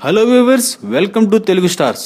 Hello viewers, welcome to Telugu stars.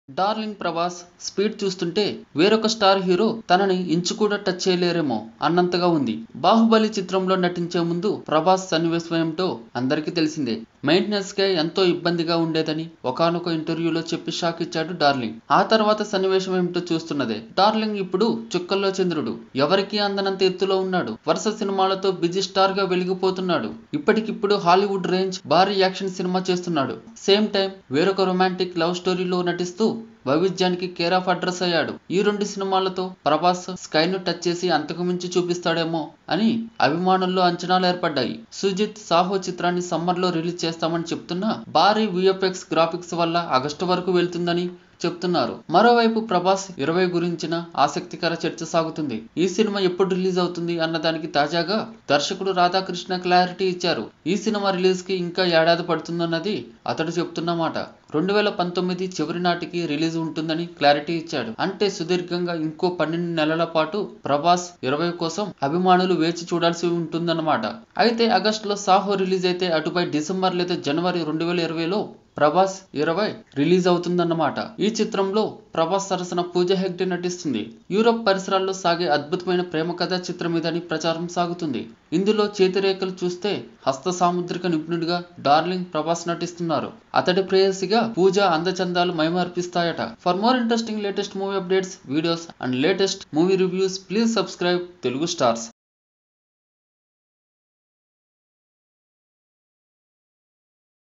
Darling Prabhas speed చూస్తుంటే వేరొక star hero తనని ఇంచు కూడా టచ్ చేయలేరేమో అన్నంతగా ఉంది. బాహుబలి చిత్రంలో నటించే ముందు ప్రభాస్ సన్నివేశం ఏమిటో అందరికీ తెలిసిందే. మెయింటెనెన్స్ కే ఎంతో ఇబ్బందిగా ఉండేదని ఒకానొక ఇంటర్వ్యూలో చెప్పి షాక్ ఇచ్చాడు డార్లింగ్. ఆ తర్వాత సన్నివేశం ఏమిటో చూస్తున్నదే. డార్లింగ్ ఇప్పుడు చుక్కల్లో చంద్రుడు, ఎవరికీ అందనంత ఎత్తులో ఉన్నాడు. వరుస సినిమాలతో బిజీ స్టార్ గా వెలిగిపోతున్నాడు. ఇప్పటికిప్పుడు హాలీవుడ్ రేంజ్ భారీ యాక్షన్ సినిమా చేస్తున్నాడు. సేమ్ టైం వేరొక రొమాంటిక్ లవ్ స్టోరీలో నటిస్తూ వైవిధ్యానికి కేర్ ఆఫ్ అడ్రస్ అయ్యాడు. ఈ రెండు సినిమాలతో ప్రభాస్ స్కై ను టచ్ చేసి అంతకు మించి చూపిస్తాడేమో అని అభిమానుల్లో అంచనాలు ఏర్పడ్డాయి. సుజిత్ సాహో చిత్రాన్ని సమ్మర్ లో రిలీజ్ చేస్తామని చెప్తున్నా భారీ విఎఫ్ఎక్స్ గ్రాఫిక్స్ వల్ల ఆగస్టు వరకు వెళ్తుందని చెప్తున్నారు. మరోవైపు ప్రభాస్ 20 గురించిన ఆసక్తికర చర్చ సాగుతుంది. ఈ సినిమా ఎప్పుడు రిలీజ్ అవుతుంది అన్నదానికి తాజాగా దర్శకుడు రాధాకృష్ణ క్లారిటీ ఇచ్చారు. ఈ సినిమా రిలీజ్ కి ఇంకా ఏడాది పడుతుందన్నది అతడు చెప్తున్నమాట. 2019 చివరి నాటికి రిలీజ్ ఉంటుందని క్లారిటీ ఇచ్చాడు. అంటే సుదీర్ఘంగా ఇంకో 12 నెలల పాటు ప్రభాస్ 20 కోసం అభిమానులు వేచి చూడాల్సి ఉంటుందన్నమాట. అయితే ఆగస్టులో సాహో రిలీజ్ అయితే అటుపై డిసెంబర్ లేదా జనవరి 2020లో ప్రభాస్ 20 రిలీజ్ అవుతుందన్నమాట. ఈ చిత్రంలో ప్రభాస్ సరసన పూజా హెగ్డే నటిస్తుంది. యూరోప్ పరిసరాల్లో సాగే అద్భుతమైన ప్రేమ కథా చిత్రం ఇదని ప్రచారం సాగుతుంది. ఇందులో చేతిరేఖలు చూస్తే హస్త సాముద్రిక నిపుణుడిగా డార్లింగ్ ప్రభాస్ నటిస్తున్నారు. అతడి ప్రేయసిగా పూజ అందచందాలు మైమర్పిస్తాయట. For more interesting latest movie updates, videos and latest movie reviews, please subscribe Telugu stars.